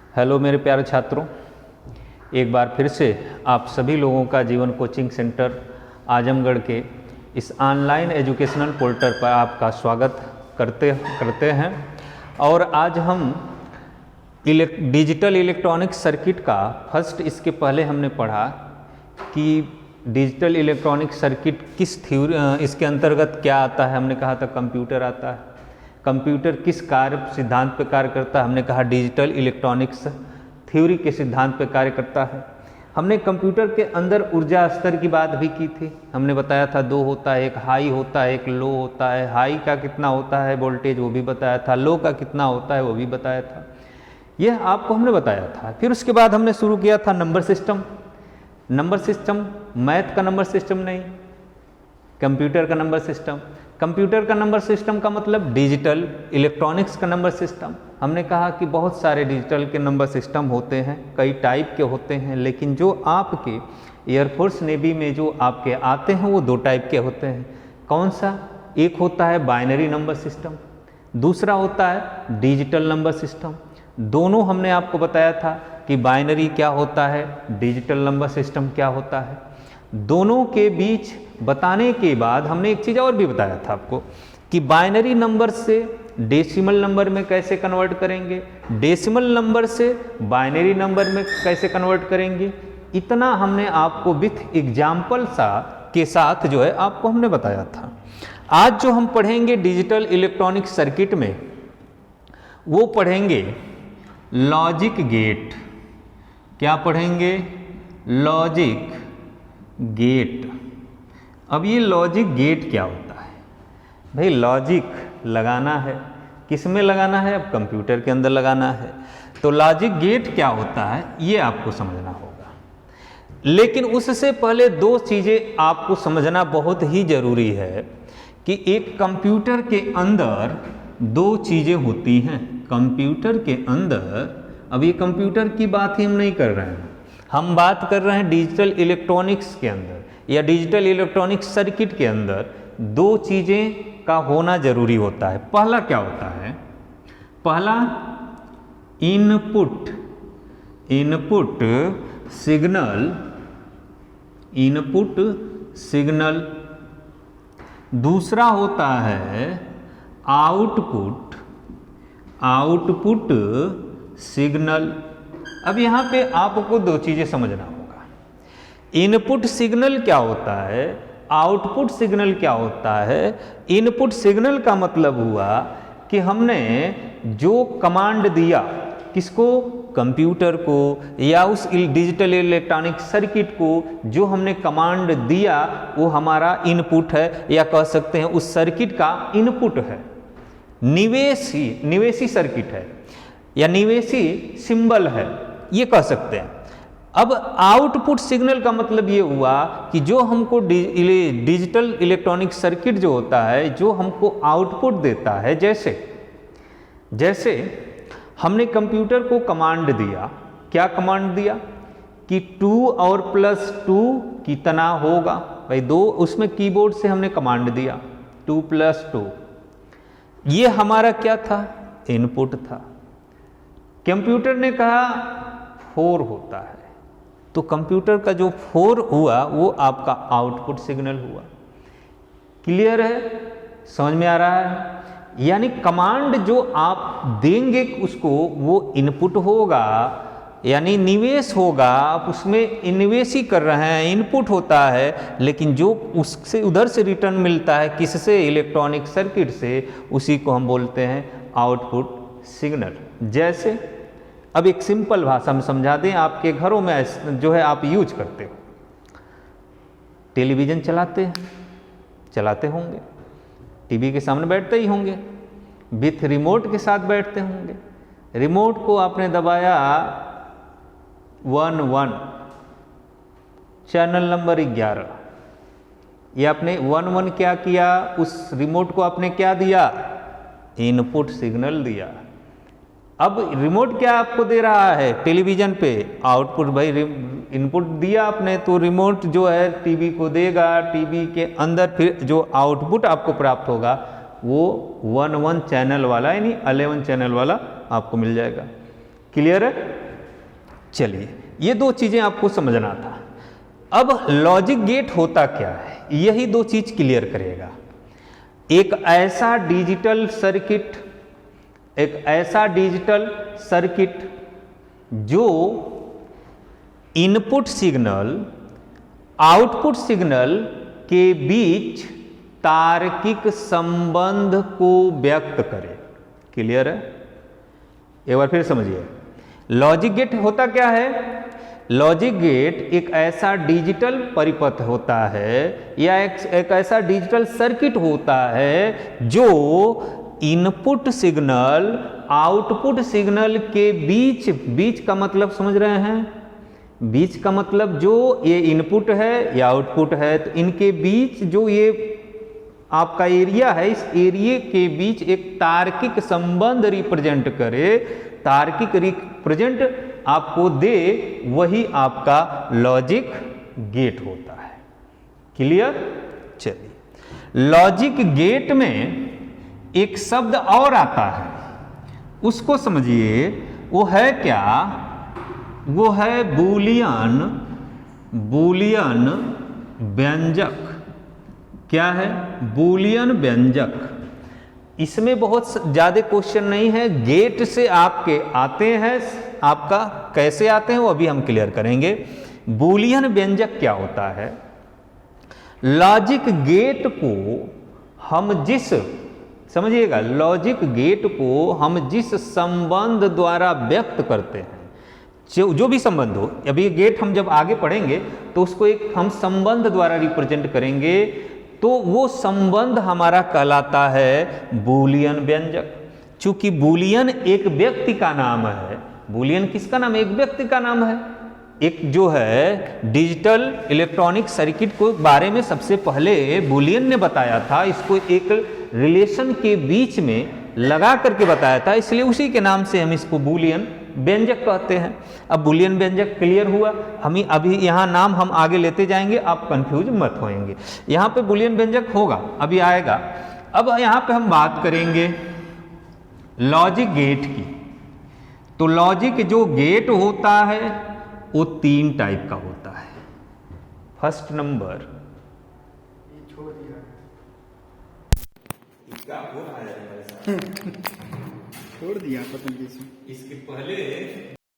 Hello मेरे प्यारे छात्रों, एक बार फिर से आप सभी लोगों का जीवन कोचिंग सेंटर आजमगढ़ के इस ऑनलाइन एजुकेशनल पोर्टल पर आपका स्वागत करते हैं। और आज हम डिजिटल इलेक्ट्रॉनिक सर्किट का फर्स्ट, इसके पहले हमने पढ़ा कि डिजिटल इलेक्ट्रॉनिक सर्किट किस थ्योरी, इसके अंतर्गत क्या आता है। हमने कहा था कंप्यूटर आता है। कंप्यूटर किस कार्य सिद्धांत पर कार्य करता है, हमने कहा डिजिटल इलेक्ट्रॉनिक्स थ्योरी के सिद्धांत पर कार्य करता है। हमने कंप्यूटर के अंदर ऊर्जा स्तर की बात भी की थी। हमने बताया था दो होता है, एक हाई होता है, एक लो होता है। हाई का कितना होता है वोल्टेज वो भी बताया था, लो का कितना होता है वो भी बताया था। यह आपको हमने बताया था। फिर उसके बाद हमने शुरू किया था number system. Number system math का नंबर सिस्टम नहीं, कंप्यूटर का नंबर सिस्टम। कंप्यूटर का नंबर सिस्टम का मतलब डिजिटल इलेक्ट्रॉनिक्स का नंबर सिस्टम। हमने कहा कि बहुत सारे डिजिटल के नंबर सिस्टम होते हैं, कई टाइप के होते हैं, लेकिन जो आपके एयरफोर्स नेवी में जो आपके आते हैं वो दो टाइप के होते हैं। कौन सा? एक होता है बाइनरी नंबर सिस्टम, दूसरा होता है डिजिटल नंबर सिस्टम। दोनों हमने आपको बताया था कि बाइनरी क्या होता है, डिजिटल नंबर सिस्टम क्या होता है। दोनों के बीच बताने के बाद हमने एक चीज़ और भी बताया था आपको कि बाइनरी नंबर से डेसिमल नंबर में कैसे कन्वर्ट करेंगे, डेसिमल नंबर से बाइनरी नंबर में कैसे कन्वर्ट करेंगे। इतना हमने आपको विथ एग्जाम्पल के साथ जो है आपको हमने बताया था। आज जो हम पढ़ेंगे डिजिटल इलेक्ट्रॉनिक सर्किट में, वो पढ़ेंगे लॉजिक गेट। क्या पढ़ेंगे? Logic gate. अब ये लॉजिक गेट क्या होता है? भाई लॉजिक लगाना है, किस में लगाना है? अब कंप्यूटर के अंदर लगाना है। तो लॉजिक गेट क्या होता है ये आपको समझना होगा। लेकिन उससे पहले दो चीज़ें आपको समझना बहुत ही जरूरी है कि एक कंप्यूटर के अंदर दो चीज़ें होती हैं। कंप्यूटर के अंदर, अब ये कंप्यूटर की बात ही हम नहीं कर रहे हैं, हम बात कर रहे हैं डिजिटल इलेक्ट्रॉनिक्स के अंदर या डिजिटल इलेक्ट्रॉनिक सर्किट के अंदर दो चीज़ें का होना जरूरी होता है। पहला क्या होता है? पहला इनपुट सिग्नल, इनपुट सिग्नल। दूसरा होता है आउटपुट सिग्नल। अब यहाँ पे आपको दो चीज़ें समझना होगा। इनपुट सिग्नल क्या होता है, आउटपुट सिग्नल क्या होता है। इनपुट सिग्नल का मतलब हुआ कि हमने जो कमांड दिया, किसको? कंप्यूटर को या उस डिजिटल इलेक्ट्रॉनिक सर्किट को जो हमने कमांड दिया वो हमारा इनपुट है, या कह सकते हैं उस सर्किट का इनपुट है। निवेशी सर्किट है या निवेशी सिंबल है, ये कह सकते हैं। अब आउटपुट सिग्नल का मतलब ये हुआ कि जो हमको डिजिटल इलेक्ट्रॉनिक सर्किट जो होता है, जो हमको आउटपुट देता है। जैसे हमने कंप्यूटर को कमांड दिया, क्या कमांड दिया कि 2 और +2 कितना होगा। भाई दो, उसमें कीबोर्ड से हमने कमांड दिया 2 + 2, ये हमारा क्या था? इनपुट था। कंप्यूटर ने कहा 4 होता है, तो कंप्यूटर का जो 4 हुआ वो आपका आउटपुट सिग्नल हुआ। क्लियर है? समझ में आ रहा है? यानी कमांड जो आप देंगे उसको वो इनपुट होगा, यानी निवेश होगा। आप उसमें निवेश ही कर रहे हैं, इनपुट होता है, लेकिन जो उससे उधर से रिटर्न मिलता है, किससे? इलेक्ट्रॉनिक सर्किट से, उसी को हम बोलते हैं आउटपुट सिग्नल। जैसे अब एक सिंपल भाषा में समझा दें, आपके घरों में जो है आप यूज करते हो, टेलीविज़न चलाते होंगे, टीवी के सामने बैठते ही होंगे, विथ रिमोट के साथ बैठते होंगे। रिमोट को आपने दबाया 1 चैनल नंबर 11, ये आपने 1 क्या किया? उस रिमोट को आपने क्या दिया? इनपुट सिग्नल दिया। अब रिमोट क्या आपको दे रहा है? टेलीविज़न पे आउटपुट। भाई इनपुट दिया आपने तो रिमोट जो है टीवी को देगा, टीवी के अंदर फिर जो आउटपुट आपको प्राप्त होगा वो 1 चैनल वाला, यानी 11 चैनल वाला आपको मिल जाएगा। क्लियर है? चलिए, ये दो चीजें आपको समझना था। अब लॉजिक गेट होता क्या है, यही दो चीज क्लियर करेगा। एक ऐसा डिजिटल सर्किट जो इनपुट सिग्नल आउटपुट सिग्नल के बीच तार्किक संबंध को व्यक्त करे। क्लियर है? एक बार फिर समझिए, लॉजिक गेट होता क्या है? लॉजिक गेट एक ऐसा डिजिटल परिपथ होता है या एक ऐसा डिजिटल सर्किट होता है जो इनपुट सिग्नल आउटपुट सिग्नल के बीच का मतलब समझ रहे हैं? बीच का मतलब जो ये इनपुट है या आउटपुट है, तो इनके बीच जो ये आपका एरिया है, इस एरिया के बीच एक तार्किक संबंध रिप्रेजेंट करे, तार्किक रिप्रेजेंट आपको दे, वही आपका लॉजिक गेट होता है। क्लियर? चलिए, लॉजिक गेट में एक शब्द और आता है, उसको समझिए। वो है क्या? वो है बूलियन व्यंजक। क्या है? बूलियन व्यंजक। इसमें बहुत ज़्यादा क्वेश्चन नहीं है, गेट से आपके आते हैं, आपका कैसे आते हैं वो अभी हम क्लियर करेंगे। बूलियन व्यंजक क्या होता है? लॉजिक गेट को हम समझिएगा, लॉजिक गेट को हम जिस संबंध द्वारा व्यक्त करते हैं, जो भी संबंध हो, अभी गेट हम जब आगे पढ़ेंगे तो उसको एक हम संबंध द्वारा रिप्रेजेंट करेंगे, तो वो संबंध हमारा कहलाता है बूलियन व्यंजक। चूंकि बूलियन एक व्यक्ति का नाम है, बूलियन किसका नाम है? एक व्यक्ति का नाम है। एक जो है डिजिटल इलेक्ट्रॉनिक सर्किट को बारे में सबसे पहले बूलियन ने बताया था, इसको एक रिलेशन के बीच में लगा करके बताया था, इसलिए उसी के नाम से हम इसको बूलियन व्यंजक कहते हैं। अब बूलियन व्यंजक क्लियर हुआ, हम अभी यहाँ नाम हम आगे लेते जाएंगे, आप कंफ्यूज मत होएंगे। यहाँ पे बूलियन व्यंजक होगा, अभी आएगा। अब यहाँ पे हम बात करेंगे लॉजिक गेट की। तो लॉजिक जो गेट होता है वो 3 टाइप का होता है। फर्स्ट नंबर, छोड़ दिया पता नहीं इसके पहले